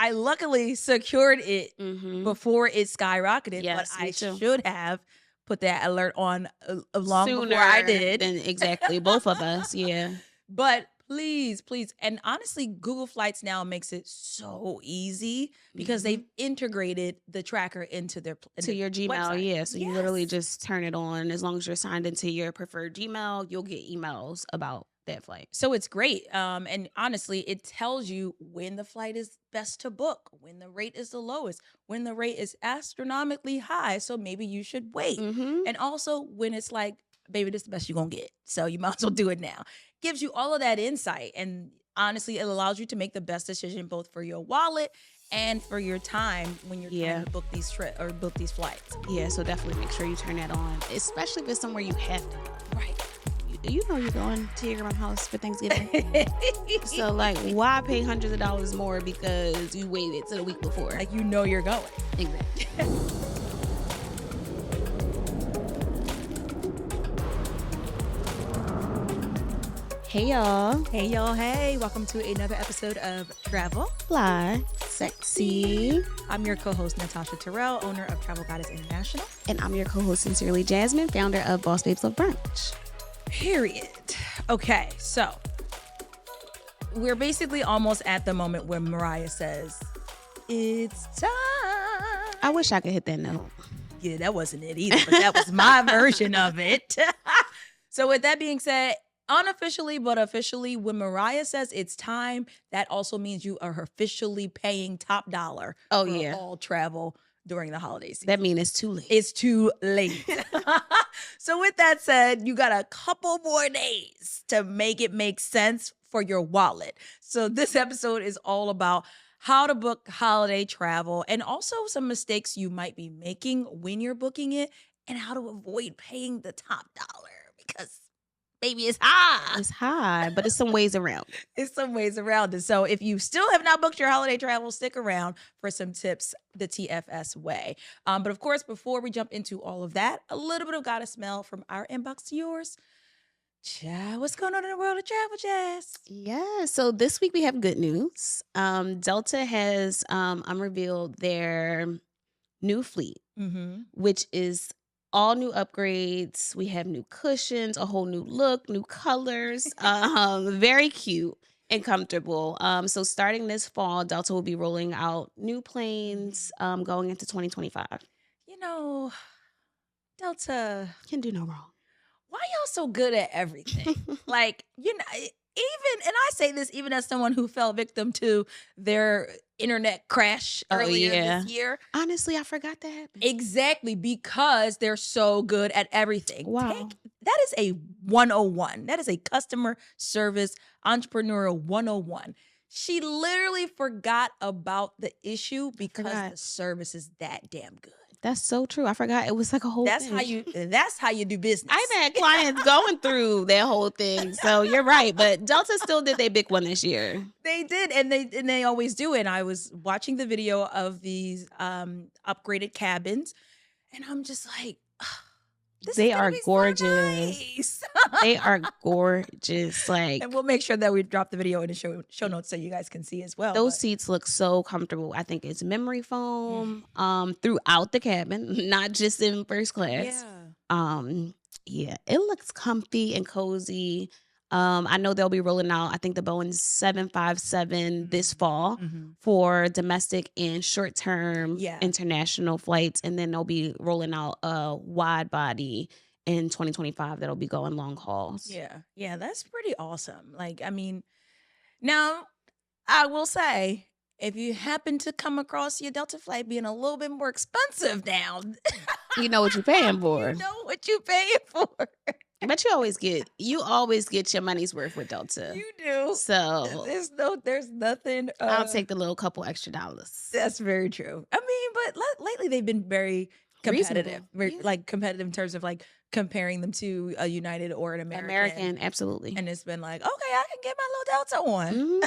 I luckily secured it Mm-hmm. before it skyrocketed, Yes, but me I too. should have put that alert on long Sooner before I did. than exactly both of us. Yeah. But please, please. And honestly, Google Flights now makes it so easy because Mhm. they've integrated the tracker into their To your Gmail, website. yeah. So you literally Yes. just turn it on. As long as you're signed into your preferred Gmail, you'll get emails about that flight. So it's great. And honestly, it tells you when the flight is best to book, when the rate is the lowest, when the rate is astronomically high. So maybe you should wait. Mm-hmm. And also when it's like, baby, this is the best you're going to get. So you might as well do it now. Gives you all of that insight. And honestly, it allows you to make the best decision both for your wallet and for your time when you're trying to book these trips or book these flights. Yeah, so definitely make sure you turn that on, especially if it's somewhere you have to go. Right. You know you're going to your grandma's house for Thanksgiving. So, like, why pay hundreds of dollars more because you waited till the week before? Like, you know you're going. Exactly. Hey, y'all. Hey, y'all. Hey, welcome to another episode of Travel. Fly. Sexy. I'm your co-host, Natasha Terrell, owner of Travel Goddess International. And I'm your co-host, Sincerely Jasmine, founder of Boss Babes Love Brunch. Period. Okay, so we're basically almost at the moment where Mariah says, it's time. I wish I could hit that note. Yeah, that wasn't it either, but that was my version of it. So with that being said, unofficially but officially, when Mariah says it's time, that also means you are officially paying top dollar for all travel during the holiday season. That means it's too late. It's too late. So with that said, you got a couple more days to make it make sense for your wallet. So this episode is all about how to book holiday travel and also some mistakes you might be making when you're booking it and how to avoid paying the top dollar because baby, it's high. It's high, but it's some ways around. It's some ways around it. So if you still have not booked your holiday travel, stick around for some tips the TFS way. But of course, before we jump into all of that, a little bit of gotta smell from our inbox to yours. Child, what's going on in the world of travel, Jazz? Yeah, so this week we have good news. Delta has unrevealed their new fleet, which is all new upgrades. We have new cushions, a whole new look, new colors. Very cute and comfortable. So starting this fall, Delta will be rolling out new planes going into 2025. You know, Delta can do no wrong. Why y'all so good at everything? Like, you know, even, and I say this even as someone who fell victim to their internet crash earlier this year. Honestly, I forgot that happened. Exactly, because they're so good at everything. Wow. That is a 101. That is a customer service entrepreneurial 101. She literally forgot about the issue because the service is that damn good. That's so true. I forgot it was like a whole that's thing. That's how you do business. I've had clients going through that whole thing. So you're right. But Delta still did their big one this year. They did, and they always do. And I was watching the video of these upgraded cabins, and I'm just like, they are gorgeous. So nice. They are gorgeous. Like, and we'll make sure that we drop the video in the show notes so you guys can see as well. Those seats look so comfortable. I think it's memory foam throughout the cabin, not just in first class. Yeah, it looks comfy and cozy. I know they'll be rolling out, I think, the Boeing 757 this fall for domestic and short-term international flights. And then they'll be rolling out a wide body in 2025 that'll be going long hauls. Yeah, that's pretty awesome. Like, I mean, now I will say, if you happen to come across your Delta flight being a little bit more expensive now, you know what you're paying for. You know what you're paying for. But you always get your money's worth with Delta. You do. So there's nothing. I'll take the little couple extra dollars. That's very true. I mean, but lately they've been very competitive, like competitive in terms of like comparing them to a United or an American. Absolutely. And it's been like, okay, I can get my little Delta one.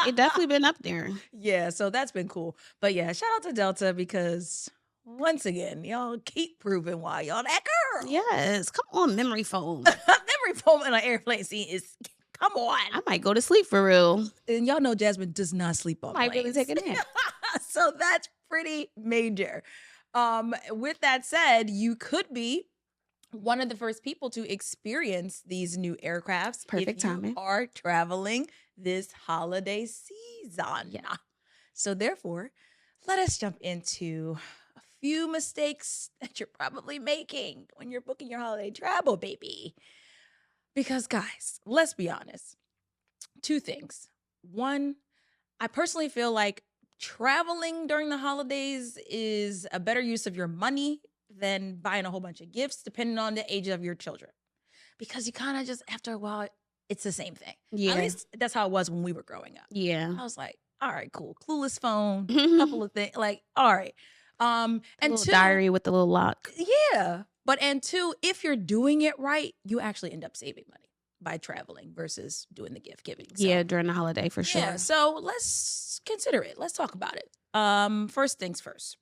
It definitely been up there. Yeah, so that's been cool. But yeah, shout out to Delta because once again, y'all keep proving why y'all that girl. Yes, come on, memory foam. Memory foam in an airplane seat is, come on. I might go to sleep for real. And y'all know Jasmine does not sleep on planes. Might really take a nap. So that's pretty major. With that said, you could be one of the first people to experience these new aircrafts Perfect if you timing. are traveling this holiday season. Yeah. So therefore, let us jump into a few mistakes that you're probably making when you're booking your holiday travel, baby. Because guys, let's be honest. Two things. One, I personally feel like traveling during the holidays is a better use of your money than buying a whole bunch of gifts, depending on the age of your children. Because you kind of just, after a while, it's the same thing. Yeah. At least that's how it was when we were growing up. Yeah. I was like, all right, cool. Clueless phone, couple of things. Like, all right. And little diary with the little lock. Yeah. And two, if you're doing it right, you actually end up saving money by traveling versus doing the gift giving. So, yeah, during the holiday for sure. Yeah, so let's consider it. Let's talk about it. First things first.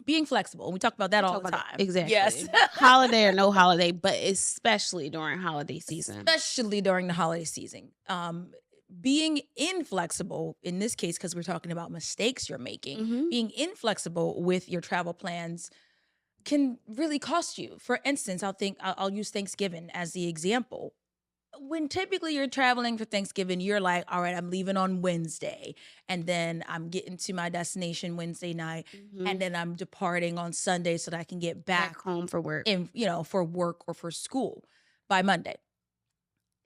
Being flexible. We talk about that all the time. Exactly. Yes. Holiday or no holiday, but especially during holiday season. Especially during the holiday season. Being inflexible, in this case, because we're talking about mistakes you're making, being inflexible with your travel plans can really cost you. For instance, I'll use Thanksgiving as the example. When typically you're traveling for Thanksgiving, you're like, all right, I'm leaving on Wednesday. And then I'm getting to my destination Wednesday night. And then I'm departing on Sunday so that I can get back home for work. For work or for school by Monday.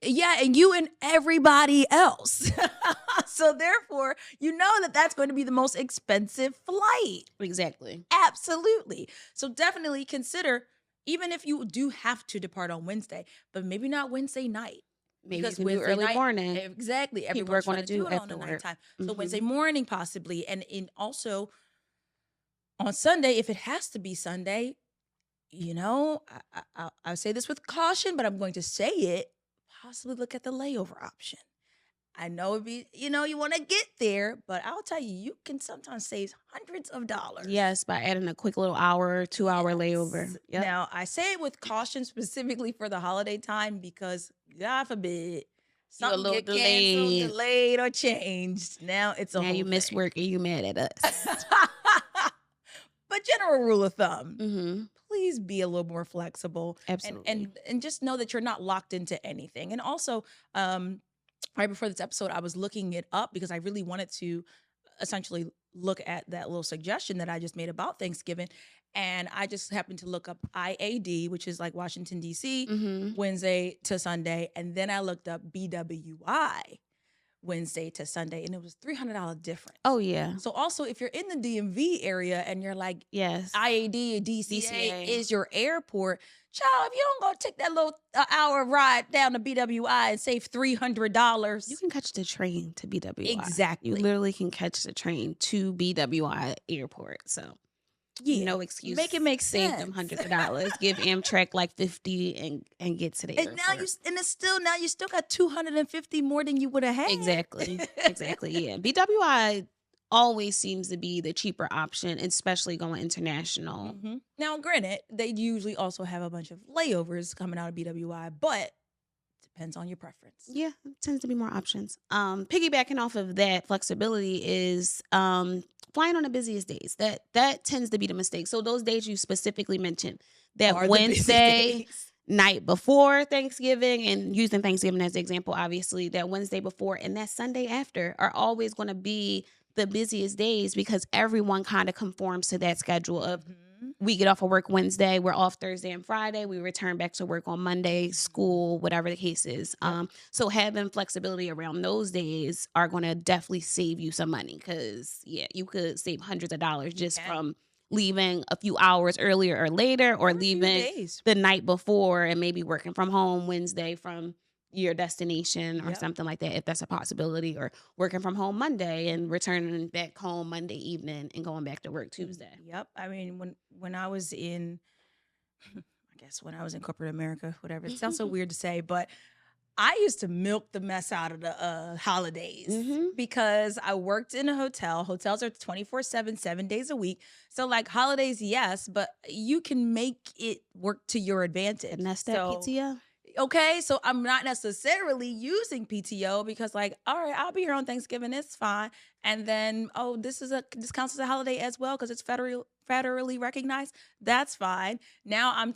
Yeah, and you and everybody else. So therefore, you know that that's going to be the most expensive flight. Exactly. Absolutely. So definitely consider, even if you do have to depart on Wednesday, but maybe not Wednesday night. Maybe because you can do early morning. Exactly. Everyone's going to do it on the after nighttime. So Wednesday morning possibly. And also on Sunday, if it has to be Sunday, I'll say this with caution, but I'm going to say it. Possibly look at the layover option. I know it'd be, you want to get there, but I'll tell you, you can sometimes save hundreds of dollars. Yes, by adding a quick little hour, 2-hour layover. Yep. Now, I say it with caution specifically for the holiday time because, God forbid, something get canceled, delayed, or changed. Now it's a whole you thing. miss work and you mad at us. But general rule of thumb, please be a little more flexible. Absolutely. And just know that you're not locked into anything. And also, right before this episode, I was looking it up because I really wanted to essentially look at that little suggestion that I just made about Thanksgiving. And I just happened to look up IAD, which is like Washington, D.C., Wednesday to Sunday. And then I looked up BWI, Wednesday to Sunday, and it was $300 difference. Oh, yeah. So also, if you're in the DMV area and you're like, yes, IAD or DCA is your airport, child, if you don't go take that little hour ride down to BWI and save $300. You can catch the train to BWI. Exactly. You literally can catch the train to BWI airport. So no excuse. Make it make sense. Save them hundreds of dollars. Give Amtrak like 50 and get to the airport. Now you still got 250 more than you would have had. Exactly. Yeah. BWI always seems to be the cheaper option, especially going international. Now, granted, they usually also have a bunch of layovers coming out of BWI, but depends on your preference. Yeah, it tends to be more options. Piggybacking off of that flexibility is flying on the busiest days. That tends to be the mistake. So those days you specifically mentioned, that Wednesday night before Thanksgiving, and using Thanksgiving as the example, obviously, that Wednesday before and that Sunday after are always going to be the busiest days because everyone kind of conforms to that schedule of we get off of work Wednesday, we're off Thursday and Friday, we return back to work on Monday, school, whatever the case is. So having flexibility around those days are going to definitely save you some money because, you could save hundreds of dollars just from leaving a few hours earlier or later, or leaving the night before and maybe working from home Wednesday from your destination or something like that, if that's a possibility, or working from home Monday and returning back home Monday evening and going back to work Tuesday. Yep. I mean, when I was in, when I was in corporate America, whatever, it sounds so weird to say, but I used to milk the mess out of the holidays because I worked in a hotel. Hotels are 24/7, 7 days a week. So like holidays, yes, but you can make it work to your advantage. And that's that PTO. Okay, so I'm not necessarily using PTO because, like, all right, I'll be here on Thanksgiving. It's fine. And then, oh, this counts as a holiday as well because it's federally recognized. That's fine. Now I'm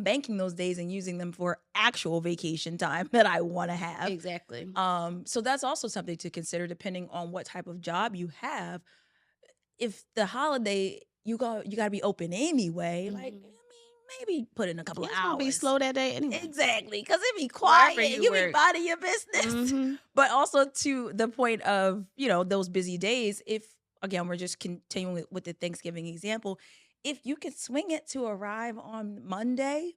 banking those days and using them for actual vacation time that I want to have. Exactly. So that's also something to consider depending on what type of job you have. If the holiday you got to be open anyway, like. Maybe put in a couple of hours. Be slow that day anyway. Exactly, because it be quiet. You be minding your business. But also to the point of, those busy days, if, again, we're just continuing with the Thanksgiving example, if you could swing it to arrive on Monday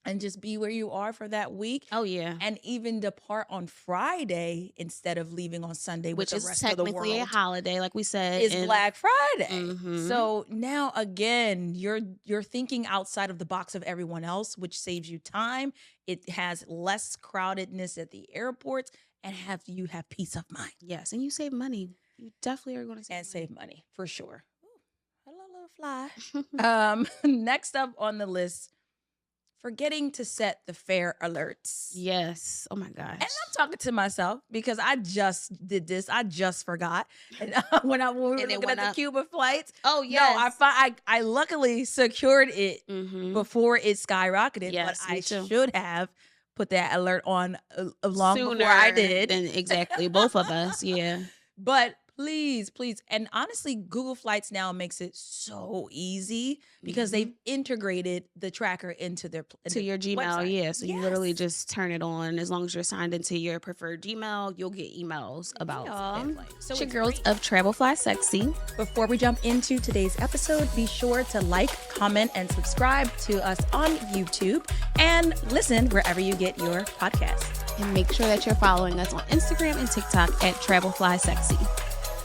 and just be where you are for that week. Oh, yeah. And even depart on Friday instead of leaving on Sunday, which with is the rest of the world. Technically a holiday, like we said. It's Black Friday. So now, again, you're thinking outside of the box of everyone else, which saves you time. It has less crowdedness at the airports, and you have peace of mind. Yes, and you save money. You definitely are going to save money, for sure. Ooh, hello, little fly. Next up on the list, forgetting to set the fare alerts. Yes. Oh my gosh. And I'm talking to myself because I just did this. I just forgot. And when we were looking at the Cuba flights. Oh yes. No, I luckily secured it before it skyrocketed. Yes, but I should have put that alert on long sooner before I did. Exactly. Both of us. Yeah. But please. And honestly, Google Flights now makes it so easy because they've integrated the tracker into your Gmail. website. Yeah. So you literally just turn it on. As long as you're signed into your preferred Gmail, you'll get emails about flights. So it's your girls of Travel Fly Sexy. Before we jump into today's episode, be sure to like, comment, and subscribe to us on YouTube and listen wherever you get your podcasts. And make sure that you're following us on Instagram and TikTok at Travel Fly Sexy.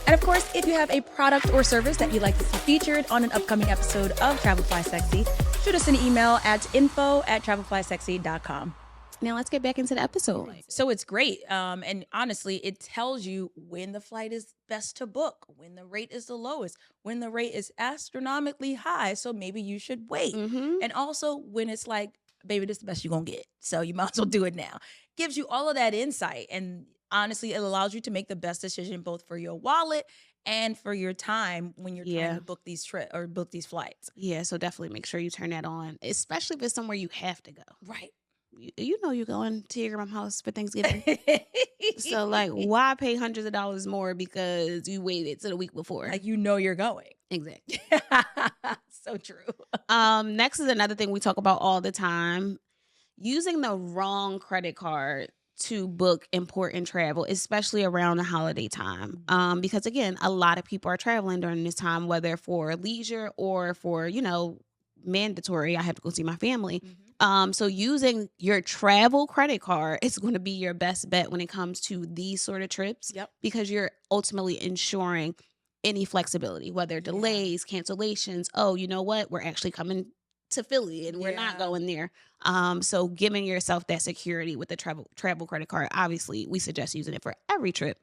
And of course, if you have a product or service that you'd like to see featured on an upcoming episode of Travel Fly Sexy, shoot us an email at info@travelflysexy.com. Now let's get back into the episode. So it's great. And honestly, it tells you when the flight is best to book, when the rate is the lowest, when the rate is astronomically high. So maybe you should wait. And also when it's like, baby, this is the best you're going to get. So you might as well do it now. Gives you all of that insight. And honestly, it allows you to make the best decision both for your wallet and for your time when you're trying to book these trips or book these flights. Yeah, so definitely make sure you turn that on, especially if it's somewhere you have to go. Right. You know you're going to your grandma's house for Thanksgiving. So, like, why pay hundreds of dollars more because you waited till the week before? Like, you're going. Exactly. So true. Next is another thing we talk about all the time. Using the wrong credit card to book important travel, especially around the holiday time. Because again, a lot of people are traveling during this time, whether for leisure or for, mandatory. I have to go see my family. So using your travel credit card is going to be your best bet when it comes to these sort of trips. Because you're ultimately ensuring any flexibility, whether delays, cancellations. Oh, you know what? We're actually coming to Philly and we're not going there. So giving yourself that security with the travel credit card. Obviously, we suggest using it for every trip,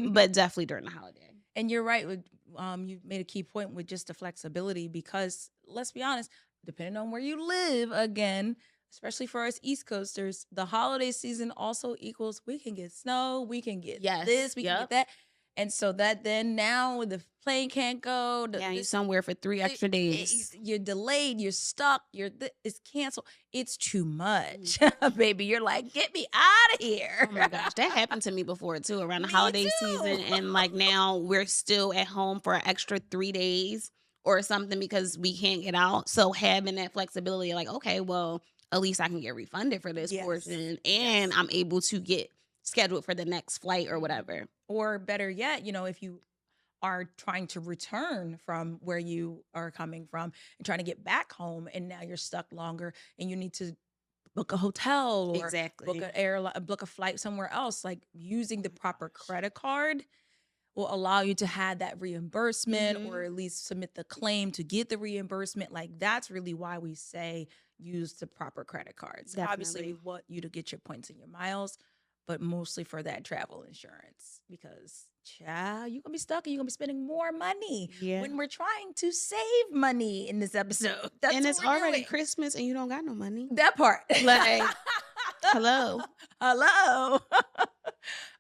but definitely during the holiday. And you're right. You made a key point with just the flexibility because let's be honest, depending on where you live, again, especially for us East Coasters, the holiday season also equals we can get snow, we can get this, we can get that. And so that then now the plane can't go. You're somewhere for 3 extra days. You're delayed. You're stuck. It's canceled. It's too much, baby. You're like, get me out of here. Oh my gosh, that happened to me before too around the holiday season. And like now we're still at home for an extra 3 days or something because we can't get out. So having that flexibility, like, okay, well, at least I can get refunded for this portion, and I'm able to get scheduled for the next flight or whatever. Or better yet, if you are trying to return from where you are coming from and trying to get back home and now you're stuck longer and you need to book a hotel or book a flight somewhere else, like using the proper credit card will allow you to have that reimbursement or at least submit the claim to get the reimbursement. Like that's really why we say use the proper credit cards. Definitely. Obviously, we want you to get your points and your miles, but mostly for that travel insurance because, child, you're going to be stuck and you're going to be spending more money when we're trying to save money in this episode. And it's already Christmas and you don't got no money. That part. Like, Hello. Hello.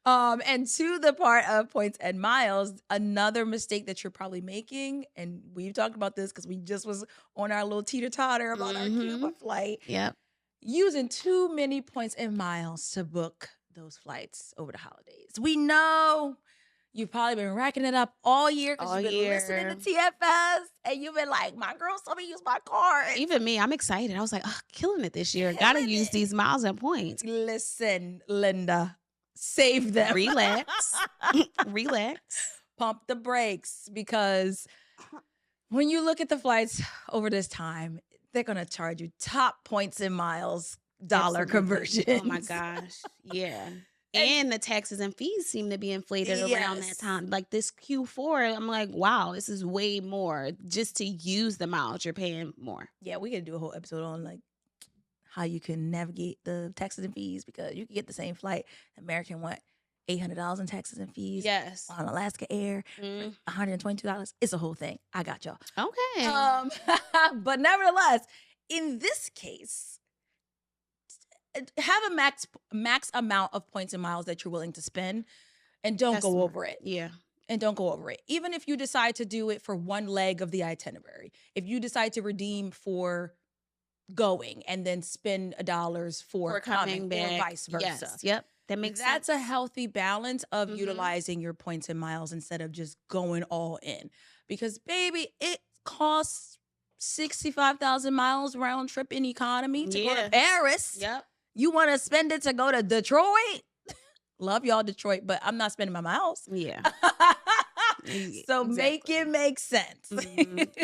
And to the part of points and miles, another mistake that you're probably making, and we've talked about this because we just was on our little teeter-totter about our Cuba flight. Yep. Using too many points and miles to book those flights over the holidays. We know you've probably been racking it up all year because you've been listening to TFS and you've been like, my girl told me use my card. Even me, I'm excited. I was like, oh, killing it this year. Gotta use these miles and points. Listen, Linda, save them. Relax. Relax. Pump the brakes, because when you look at the flights over this time, they're going to charge you top points and miles dollar conversions. Oh my gosh. Yeah. And the taxes and fees seem to be inflated around that time. Like this Q4, I'm like, wow, this is way more just to use the miles. You're paying more. Yeah, we could do a whole episode on like how you can navigate the taxes and fees, because you can get the same flight. American went $800 in taxes and fees. Yes. On Alaska Air, $122. It's a whole thing. I got y'all. Okay. But nevertheless, in this case, have a max amount of points and miles that you're willing to spend, and don't go over it. Yeah. And don't go over it. Even if you decide to do it for one leg of the itinerary. If you decide to redeem for going and then spend $1 for coming back, or vice versa. Yes. Yep. That makes sense. That's a healthy balance of utilizing your points and miles instead of just going all in. Because, baby, it costs 65,000 miles round trip in economy to go to Paris. Yep. You want to spend it to go to Detroit? Love y'all, Detroit, but I'm not spending my miles. Yeah. So make it make sense.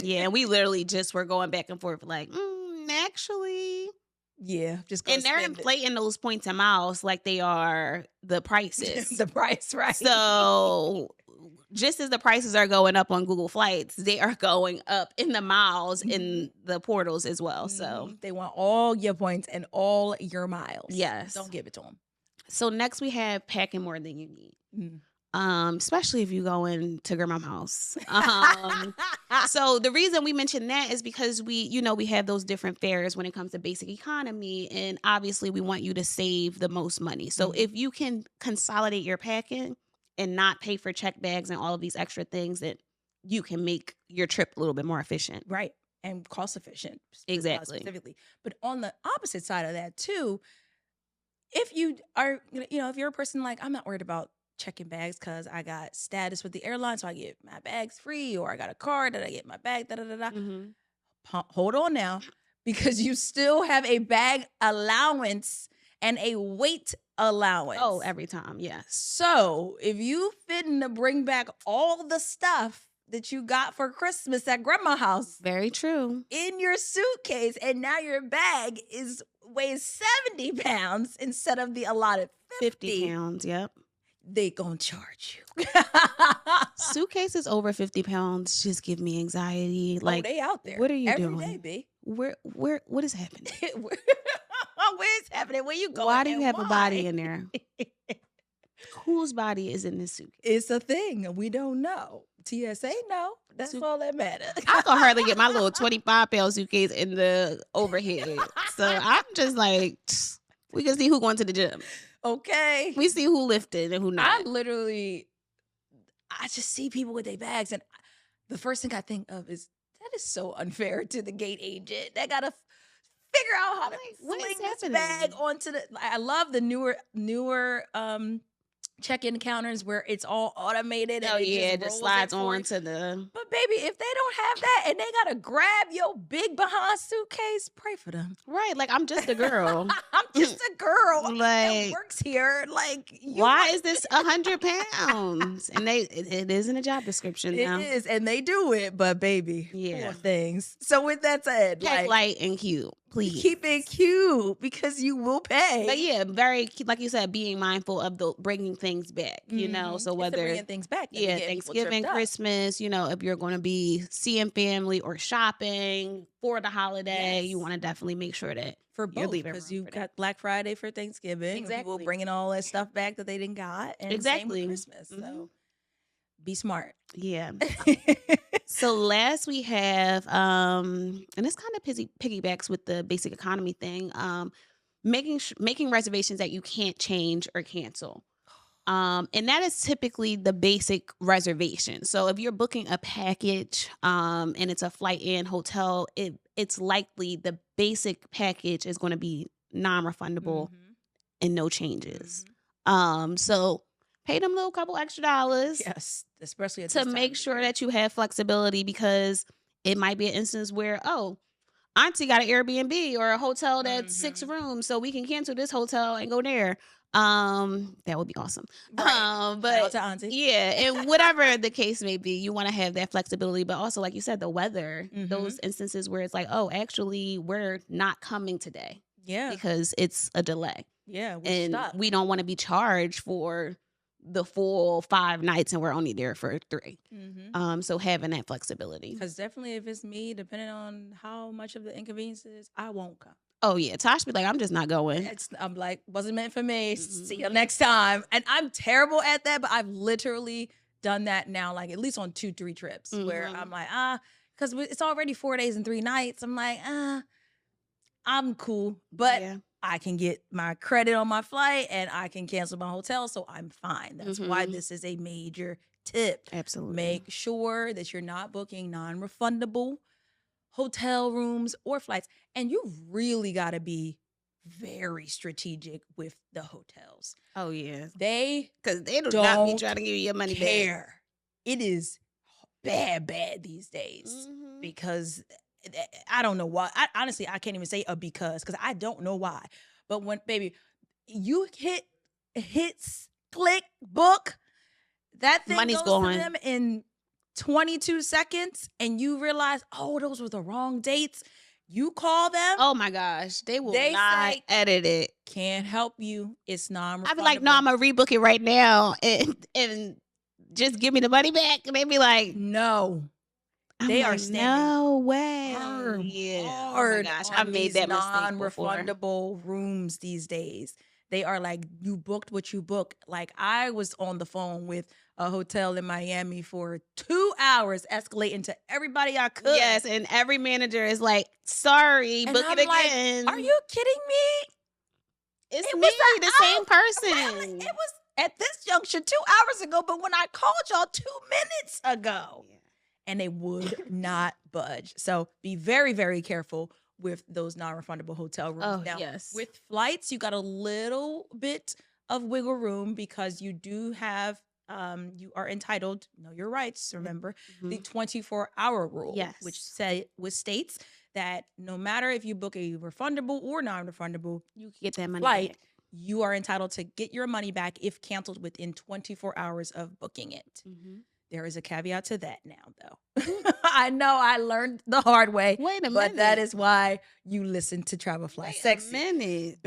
Yeah, we literally just were going back and forth like, actually. Yeah, just go. And they're inflating those points and miles like they are the prices. The price, right? So just as the prices are going up on Google Flights, they are going up in the miles in the portals as well. So they want all your points and all your miles. Yes. Don't give it to them. So next we have packing more than you need. Especially if you go into grandma's house. So the reason we mentioned that is because we have those different fares when it comes to basic economy, and obviously we want you to save the most money. So if you can consolidate your packing and not pay for check bags and all of these extra things, that you can make your trip a little bit more efficient. Right. And cost efficient. Exactly. Specifically. But on the opposite side of that too, if you are, if you're a person like, I'm not worried about checking bags because I got status with the airline, so I get my bags free, or I got a card that I get my bag, Hold on now, because you still have a bag allowance and a weight allowance. Oh, every time, yes. So if you fitting to bring back all the stuff that you got for Christmas at grandma's house, very true, in your suitcase, and now your bag weighs 70 pounds instead of the allotted 50 pounds, yep. They gonna charge you. Suitcases over 50 pounds just give me anxiety. Like, they out there. What are you doing? Every day, B. What is happening? Where's happening? Where you going? Why do you have a body in there? Whose body is in this suitcase? It's a thing. We don't know. TSA, no. That's all that matters. I can hardly get my little 25-pound suitcase in the overhead. So I'm just like, we can see who going to the gym. Okay. We see who lifted and who not. I just see people with their bags, and the first thing I think of is, that is so unfair to the gate agent. They gotta figure out how to fling this bag onto the. I love the newer check-in counters where it's all automated. And it just slides on to the. But baby, if they don't have that and they gotta grab your big behind suitcase, pray for them. Right, like I'm just a girl. I'm just a girl that works here. Like, why is this 100 pounds? And it is in a job description now. It is, and they do it. But baby, poor things. So with that said, pack light and cute. Please keep it cute, because you will pay. But yeah, very, like you said, being mindful of the bringing things back, so whether bringing things back, Thanksgiving, Christmas, if you're going to be seeing family or shopping for the holiday, you want to definitely make sure that for both, because you got Black Friday for Thanksgiving, exactly. People bringing all that stuff back that they didn't got, and exactly same with Christmas. So be smart. Yeah. So last we have, and this kind of piggybacks with the basic economy thing, making reservations that you can't change or cancel. And that is typically the basic reservation. So if you're booking a package and it's a flight and hotel, it's likely the basic package is going to be non-refundable and no changes. So pay them a little couple extra dollars. Yes, especially at to make sure that you have flexibility, because it might be an instance where, auntie got an Airbnb or a hotel that's 6 rooms, so we can cancel this hotel and go there. That would be awesome. Right. But shout out to auntie. yeah, and whatever the case may be, you want to have that flexibility. But also, like you said, the weather, those instances where it's like, actually, we're not coming today. Yeah. Because it's a delay. Yeah. And we don't want to be charged for the full 5 nights and we're only there for 3. So having that flexibility. Because definitely if it's me, depending on how much of the inconvenience is, I won't come. Oh yeah, Tosh be like, I'm just not going. I'm like, wasn't meant for me. See you next time. And I'm terrible at that, but I've literally done that now, like at least on 2-3 trips where I'm like, because it's already 4 days and 3 nights. I'm like, I'm cool, but I can get my credit on my flight and I can cancel my hotel, so I'm fine. That's why this is a major tip. Absolutely. Make sure that you're not booking non-refundable hotel rooms or flights. And you really got to be very strategic with the hotels. Oh, yeah. Because they do not be trying to give you your money back. It is bad these days because I don't know why. Honestly, I can't even say because I don't know why. But when, baby, you click, book, that thing money's goes going to them in 22 seconds and you realize, those were the wrong dates. You call them. Oh my gosh. They not say, edit it. Can't help you. It's non-refundable. I'd be like, no, I'm going to rebook it right now and just give me the money back. And they'd be like, no. They are standing no way. Hard. Oh my gosh. I made that mistake before. Non-refundable rooms these days. They are like, you booked what you booked. Like, I was on the phone with a hotel in Miami for 2 hours, escalating to everybody I could. Yes, and every manager is like, sorry, and book I'm it like, again. Are you kidding me? It's me, the same person. It was at this junction 2 hours ago, but when I called y'all 2 minutes ago. Yeah. And they would not budge. So be very, very careful with those non-refundable hotel rooms. Oh, now, yes. With flights, you got a little bit of wiggle room because you do have, you are entitled, know your rights, remember, the 24-hour rule, which states that no matter if you book a refundable or non-refundable you can get that money flight, back. You are entitled to get your money back if canceled within 24 hours of booking it. There is a caveat to that now, though. I know I learned the hard way. Wait a minute. But that is why you listen to Travel Fly Sexy. Wait a minute.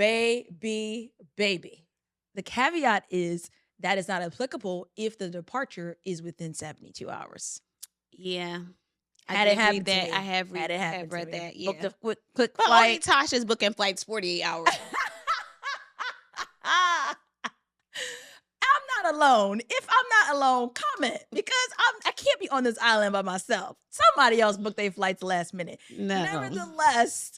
Baby. The caveat is that is not applicable if the departure is within 72 hours. Yeah. I have read that. Yeah. Booked a quick but flight. only Tasha's booking flights 48 hours. I'm not alone. If I'm not alone, comment because I can't be on this island by myself. Somebody else booked their flights last minute. No. Nevertheless,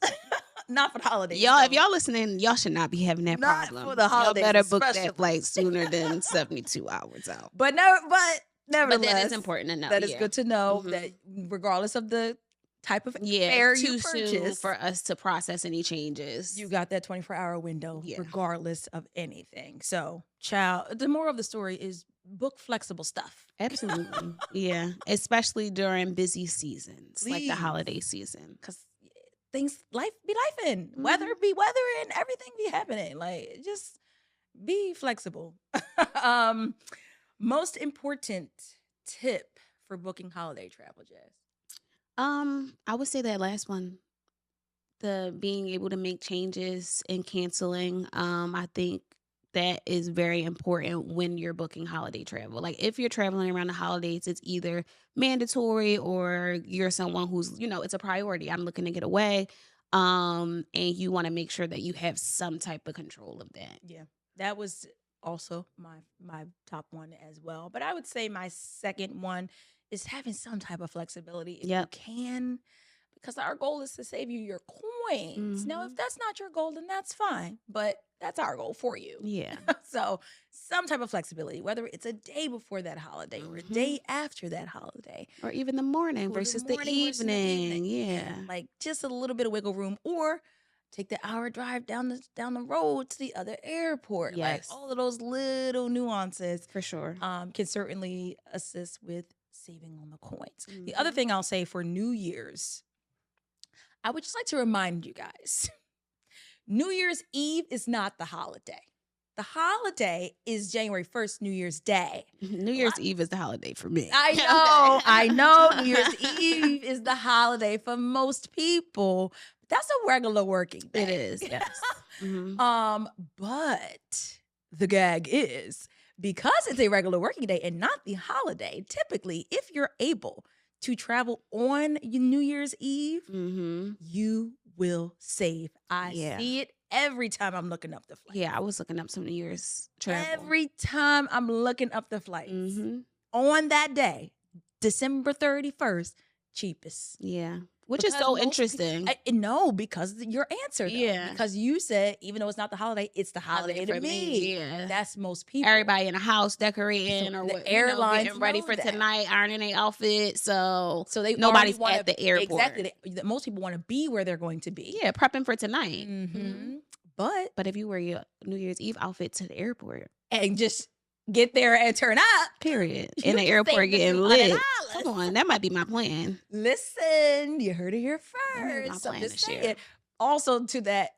not for the holidays. Y'all, if y'all listening, y'all should not be having that not problem. For the holidays, y'all better book that flight sooner than 72 hours out. But nevertheless, that is important to know. That is good to know that regardless of the type of fare you purchase, soon for us to process any changes. You got that 24-hour window, regardless of anything. So, child, the moral of the story is book flexible stuff. Absolutely. Yeah. Especially during busy seasons, like the holiday season. Because life be lifing. Weather be weathering. Everything be happening. Like, just be flexible. Most important tip for booking holiday travel, Jazz? I would say that last one, the being able to make changes and canceling. I think that is very important when you're booking holiday travel. Like if you're traveling around the holidays, it's either mandatory or you're someone who's, it's a priority. I'm looking to get away. And you want to make sure that you have some type of control of that. Yeah, that was also my top one as well. But I would say my second one is having some type of flexibility if you can, because our goal is to save you your coins. Now, if that's not your goal, then that's fine. But that's our goal for you. Yeah. So some type of flexibility, whether it's a day before that holiday or a day after that holiday. Or even the morning versus the evening. Yeah. Like just a little bit of wiggle room, or take the hour drive down the road to the other airport. Yes. Like all of those little nuances For sure. can certainly assist with saving on the coins. The other thing I'll say for New Year's, I would just like to remind you guys, New Year's Eve is not the holiday. The holiday is January 1st, New Year's Day. New Year's Eve is the holiday for me. I know. New Year's Eve is the holiday for most people. That's a regular working day. It is, yes. But the gag is, because it's a regular working day and not the holiday, typically, if you're able to travel on New Year's Eve, you will save. I see it every time I'm looking up the flights. Yeah, I was looking up some New Year's travel. Every time I'm looking up the flights. On that day, December 31st, cheapest. Yeah. Which is so interesting. No, because your answer, though. Yeah. Because you said, even though it's not the holiday, it's the holiday to me. Yeah. That's most people. Everybody in the house decorating or the airlines getting ready for tonight, ironing their outfit. So they nobody's at the airport. Exactly. Most people want to be where they're going to be. Yeah, prepping for tonight. But if you wear your New Year's Eve outfit to the airport and just get there and turn up. Period. In the airport getting lit. Come on, that might be my plan. Listen, you heard it here first. So just say it. Also, to that,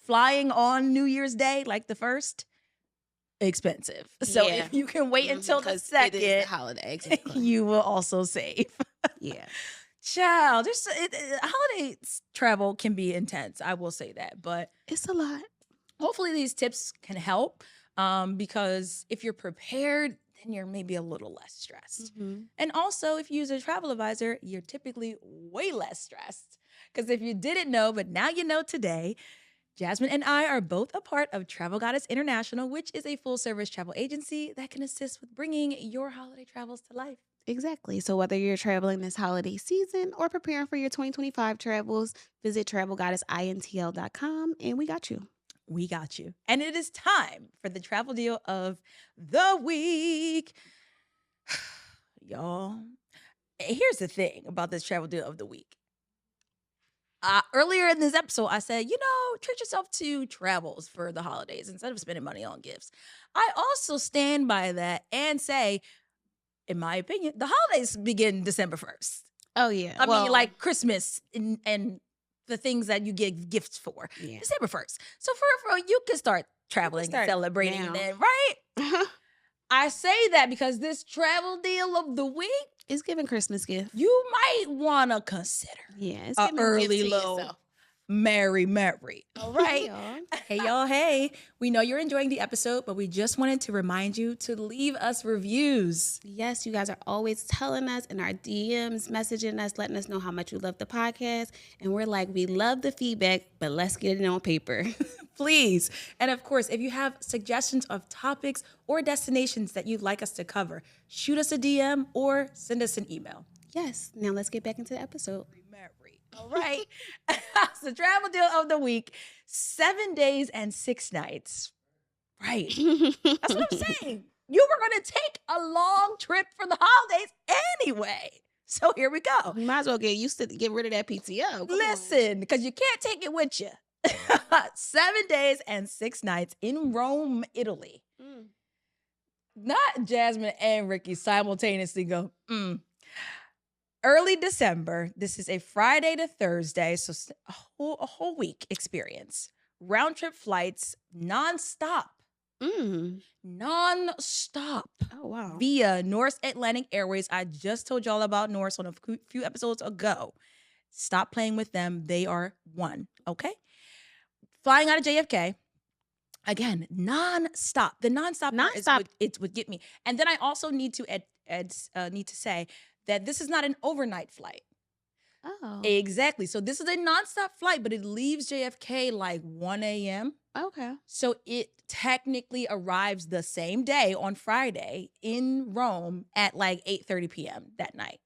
flying on New Year's Day, like the first, expensive. So if you can wait until the second, it is the holiday, exactly. You will also save. Yeah. Child, holiday travel can be intense. I will say that, but it's a lot. Hopefully, these tips can help. Because if you're prepared, then you're maybe a little less stressed. And also, if you use a travel advisor, you're typically way less stressed. Because if you didn't know, but now you know today, Jasmine and I are both a part of Travel Goddess International, which is a full-service travel agency that can assist with bringing your holiday travels to life. Exactly. So whether you're traveling this holiday season or preparing for your 2025 travels, visit travelgoddessintl.com and we got you. We got you. And it is time for the travel deal of the week. Y'all, here's the thing about this travel deal of the week. Earlier in this episode, I said, treat yourself to travels for the holidays instead of spending money on gifts. I also stand by that and say, in my opinion, the holidays begin December 1st. Oh, yeah. I mean, like Christmas and the things that you get gifts for. Yeah. December 1st. So for you can start traveling and celebrating then, right? I say that because this travel deal of the week is giving Christmas gift. You might want to consider. Yeah, it's an early low. Merry. All right. Hey, y'all. Hey, we know you're enjoying the episode, but we just wanted to remind you to leave us reviews. Yes, you guys are always telling us in our DMs, messaging us, letting us know how much you love the podcast. And we're like, we love the feedback, but let's get it on paper. Please. And of course, if you have suggestions of topics or destinations that you'd like us to cover, shoot us a DM or send us an email. Yes. Now let's get back into the episode. All right. So travel deal of the week, 7 days and 6 nights. Right. That's what I'm saying. You were going to take a long trip for the holidays anyway. So here we go. You might as well get used to get rid of that PTO. Listen, because you can't take it with you. 7 days and 6 nights in Rome, Italy. Not Jasmine and Ricky simultaneously go, Early December, this is a Friday to Thursday, so a whole week experience. Round trip flights, nonstop. Nonstop. Oh, wow. Via Norse Atlantic Airways. I just told y'all about Norse on a few episodes ago. Stop playing with them. They are one, okay? Flying out of JFK. Again, nonstop. The nonstop part is it would get me. And then I also need to say that this is not an overnight flight. Oh. Exactly. So this is a nonstop flight, but it leaves JFK like 1 a.m. Okay. So it technically arrives the same day on Friday in Rome at like 8:30 p.m. that night.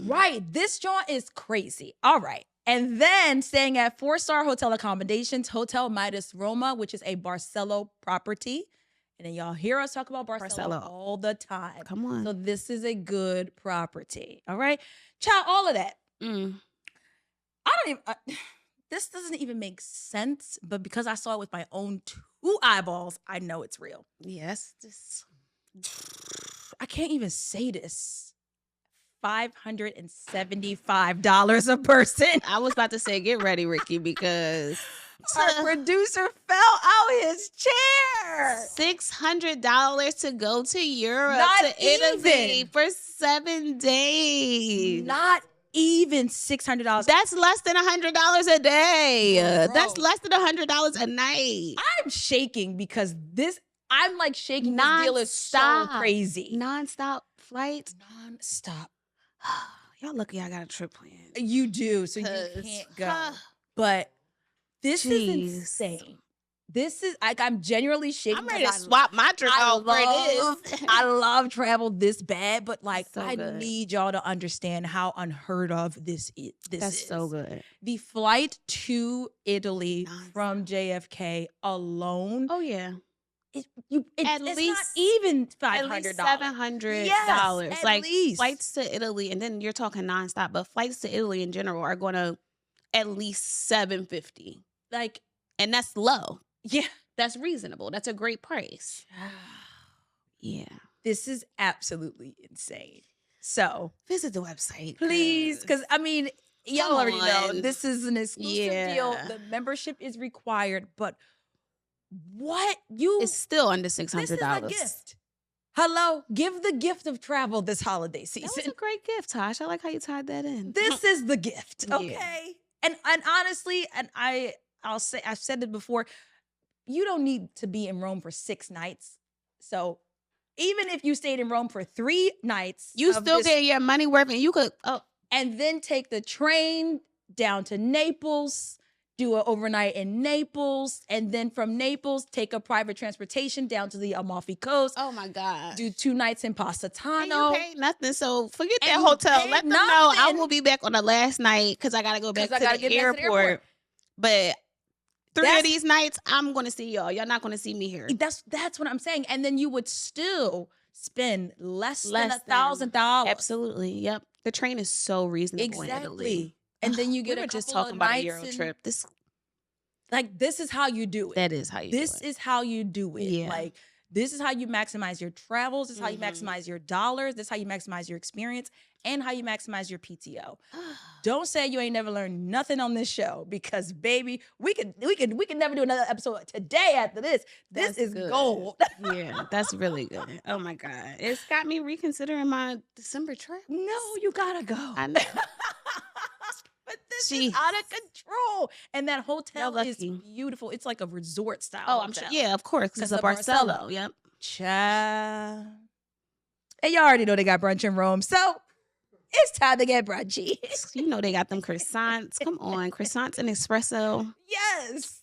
Right. This joint is crazy. All right. And then staying at 4-star hotel accommodations, Hotel Midas Roma, which is a Barcelo property. And then y'all hear us talk about Barcelo all the time. Come on. So this is a good property. All right. Child, all of that. I don't even... this doesn't even make sense, but because I saw it with my own 2 eyeballs, I know it's real. Yes. I can't even say this. $575 a person. I was about to say, get ready, Ricky, because our producer fell out his chair. $600 to go to Europe, Not to Italy even. for 7 days. Not even $600. That's less than $100 a day. Bro. That's less than $100 a night. I'm shaking because I'm like shaking. Non-stop. This deal is so crazy. Non-stop flights. Non-stop. Y'all lucky I got a trip planned. You do, so you can't go. But this is insane. This is like, I'm genuinely shaking. I'm ready to swap my trip out for this. I love travel this bad, but like So I good. need y'all to understand how unheard of this is. That's so good. The flight to Italy from JFK alone. Oh yeah. It's At not least even $500. At least $700. Yes, like at least. flights to Italy, and then you're talking nonstop, but flights to Italy in general are going to at least $750. Like, and that's low. yeah. That's reasonable. That's a great price. Yeah. This is absolutely insane. So Visit the website. please, because I mean, y'all already know on. this is an exclusive deal. Yeah. The membership is required, but what It's still under $600. this is a gift. Hello, give the gift of travel this holiday That season. was a great gift, Tosh. I like how you tied that in. This is the gift, Yeah. okay? And honestly, and I've said it before, you don't need to be in Rome for 6 nights. So even if you stayed in Rome for 3 nights, You still get your money worth, and you could and then take the train down to Naples, do an overnight in Naples, and then from Naples, take a private transportation down to the Amalfi Coast. Oh my God. Do 2 nights in And Positano. you paid nothing, so forget And that you hotel. paid Let them know I nothing. will be back on the last night because I gotta go back to the airport. But 3 of these nights, I'm gonna see y'all. Y'all not gonna see me here. That's what I'm saying. And then you would still spend less than Less $1,000. Absolutely. Yep. The train is so reasonable in Italy. Exactly. And then you get we a were just couple talking of about a nights Euro and- trip. This This is how you do it. that is how you do This it. is how you do it. Yeah. Like, this is how you maximize your travels. This is how you Mhm. maximize your dollars. This is how you maximize your experience and how you maximize your PTO. Don't say you ain't never learned nothing on this show because, baby, we could never do another episode today after this. This That's is good. gold. Yeah, that's really good. Oh my God. It's got me reconsidering my December trip. No, you gotta go. I know. But this Jeez. is out of control. And that hotel Y'all is lucky. beautiful. It's like a resort style. Oh, I'm sure. Yeah, of course. Because Because the of Barcelo. Barcelo. Yep. Child. And y'all already know they got brunch in Rome. So it's time to get brunchy. You know they got them croissants. Come on, croissants and espresso. Yes.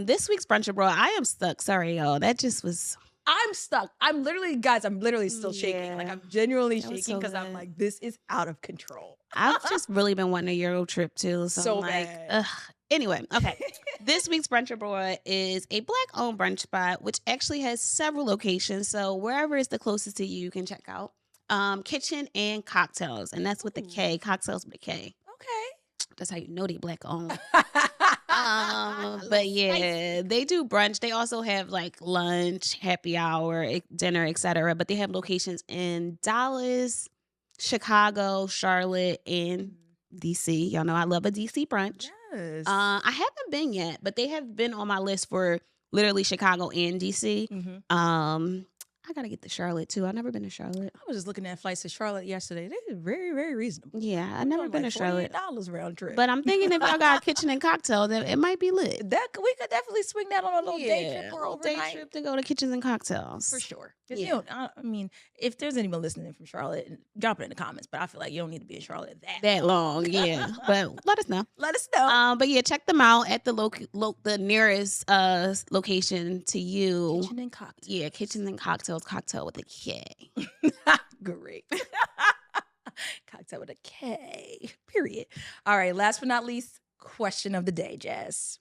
This week's brunch abroad. I am stuck. Sorry, y'all. That just was. I'm stuck. I'm literally still shaking. Like, Yeah. I'm genuinely That was shaking so because I'm good. like, this is out of control. I've just really been wanting a Euro trip too. So, So I'm like, bad. ugh. Anyway, okay. This week's brunch abroad is a Black-owned brunch spot, which actually has several locations. So wherever is the closest to you, you can check out. Kitchen and Cocktails, and that's with the K. Cocktails with a K. Okay. That's how you know they Black-owned. But yeah, they do brunch. They also have like lunch, happy hour, dinner, etc. But they have locations in Dallas, Chicago, Charlotte, and DC. Y'all know I love a DC brunch. Yes. I haven't been yet, but they have been on my list for literally Chicago and DC. Mhm. I gotta get to Charlotte too. I've never been to Charlotte. I was just looking at flights to Charlotte yesterday. They're very, very reasonable. Yeah, I've never been to Charlotte. $48 round trip. But I'm thinking if y'all got a kitchen and cocktail, then it might be lit. we could definitely swing that on a little day trip or a little day overnight. trip to go to kitchens and cocktails. For sure. 'Cause Yeah. you don't, I mean, if there's anyone listening from Charlotte, drop it in the comments. But I feel like you don't need to be in Charlotte That long, yeah. But let us know. Let us know. But yeah, check them out at the the nearest location to you. Kitchen and cocktails. Yeah, kitchens and cocktails, cocktail with a K. Great. Cocktail with a K, period. All right, last but not least, question of the day, Jazz.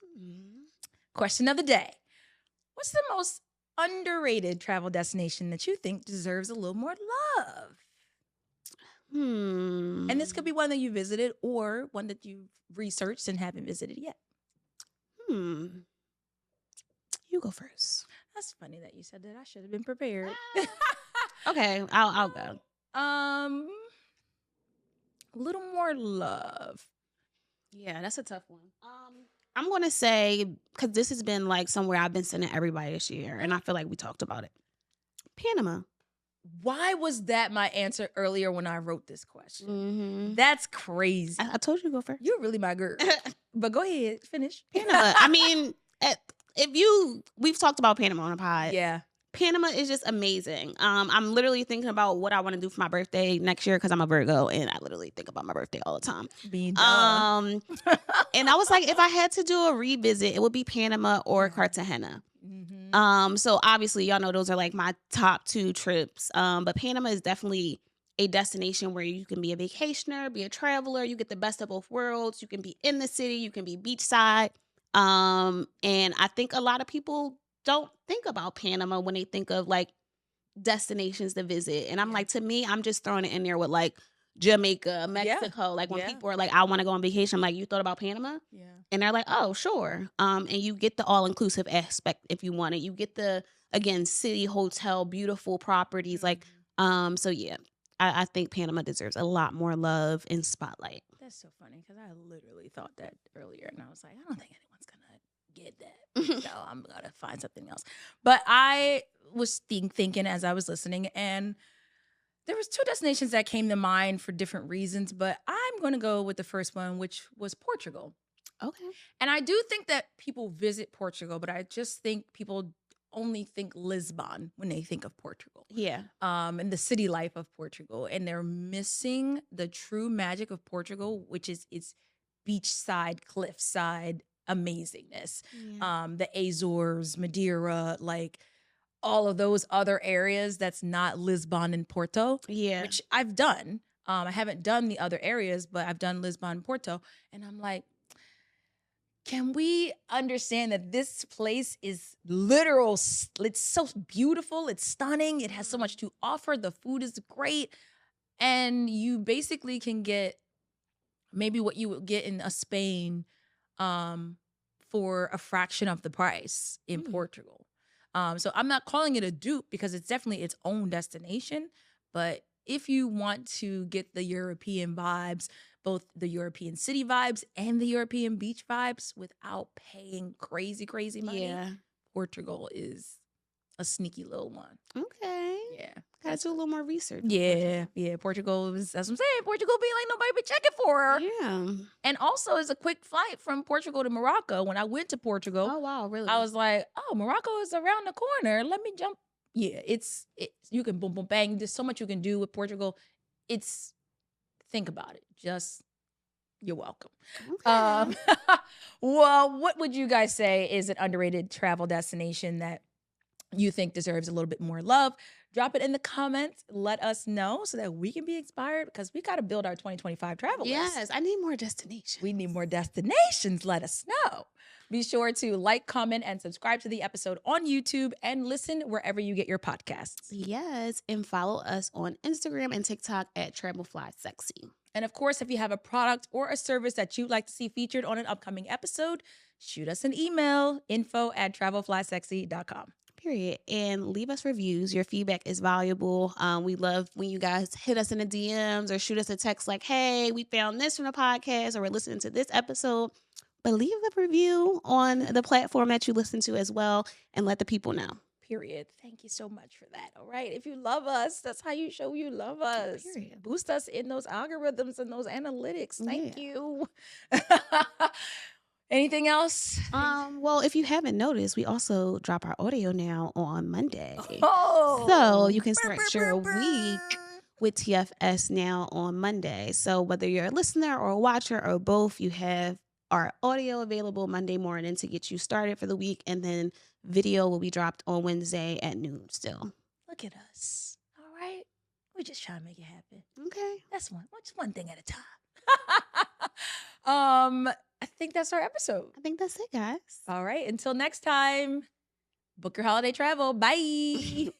Question of the day. What's the most underrated travel destination that you think deserves a little more love? And this could be one that you visited or one that you've researched and haven't visited yet. You go first. That's funny that you said that. I should have been prepared. Okay, I'll go. A little more love. Yeah, that's a tough one. I'm gonna say, because this has been like somewhere I've been sending everybody this year, and I feel like we talked about it. Panama. Why was that my answer earlier when I wrote this question? That's crazy. I told you to go first. You're really my girl. But go ahead, finish. Panama. I mean, we've talked about Panama on the pod. Yeah. Panama is just amazing. I'm literally thinking about what I want to do for my birthday next year because I'm a Virgo and I literally think about my birthday all the time. And I was like, if I had to do a revisit, it would be Panama or Cartagena. So obviously, y'all know those are like my top 2 trips. But Panama is definitely a destination where you can be a vacationer, be a traveler. You get the best of both worlds. You can be in the city. You can be beachside. And I think a lot of people don't think about Panama when they think of like destinations to visit. And I'm like, to me, I'm just throwing it in there with like Jamaica, Mexico. Like when people are like, I want to go on vacation, I'm like, you thought about Panama? Yeah. And they're like, oh, sure. And you get the all-inclusive aspect if you want it. You get the, again, city, hotel, beautiful properties. Like, so yeah, I think Panama deserves a lot more love and spotlight. That's so funny because I literally thought that earlier and I was like, I don't think anyone's going to get that. So I'm going to find something else. But I was thinking as I was listening, and there was 2 destinations that came to mind for different reasons, but I'm going to go with the first one, which was Portugal. Okay. And I do think that people visit Portugal, but I just think people only think Lisbon when they think of Portugal. Yeah. And the city life of Portugal. And they're missing the true magic of Portugal, which is its beachside, cliffside amazingness. Yeah. The Azores, Madeira, like all of those other areas that's not Lisbon and Porto. Yeah. Which I've done. I haven't done the other areas, but I've done Lisbon and Porto. And I'm like, can we understand that this place is literal? It's so beautiful. It's stunning. It has so much to offer. The food is great. And you basically can get maybe what you would get in a Spain for a fraction of the price in Portugal. So I'm not calling it a dupe because it's definitely its own destination. But if you want to get the European vibes, both the European city vibes and the European beach vibes without paying crazy, crazy money, Portugal is a sneaky little one. Okay. Yeah. Gotta do a little more research. Yeah. Yeah. Portugal is, that's what I'm saying. Portugal be like nobody be checking for her. Yeah. And also it's a quick flight from Portugal to Morocco. When I went to Portugal. Oh, wow. Really? I was like, oh, Morocco is around the corner. Let me jump. Yeah. It's you can boom, boom, bang. There's so much you can do with Portugal. Think about it. Just, you're welcome. Okay. Well, what would you guys say is an underrated travel destination that you think deserves a little bit more love? Drop it in the comments. Let us know so that we can be inspired because we got to build our 2025 travel list. Yes, I need more destinations. We need more destinations. Let us know. Be sure to like, comment, and subscribe to the episode on YouTube and listen wherever you get your podcasts. Yes, and follow us on Instagram and TikTok at @𝗏𝒂𝒗𝒆𝒍. And of course, if you have a product or a service that you'd like to see featured on an upcoming episode, shoot us an email, info@𝗏𝒂𝒗𝒆𝒍.com. Period. And leave us reviews. Your feedback is valuable. We love when you guys hit us in the DMs or shoot us a text like, hey, we found this from the podcast or we're listening to this episode. But leave a review on the platform that you listen to as well and let the people know. Period. Thank you so much for that. All right. If you love us, that's how you show you love us. Period. Boost us in those algorithms and those analytics. Thank you. Anything else? Well, if you haven't noticed, we also drop our audio now on Monday. Oh. So you can start your week with TFS now on Monday. So whether you're a listener or a watcher or both, you have our audio available Monday morning to get you started for the week. And then video will be dropped on Wednesday at noon still. Look at us. All right. We're just trying to make it happen. Okay. That's just one thing at a time. I think that's our episode. I think that's it, guys. All right. Until next time, book your holiday travel. Bye.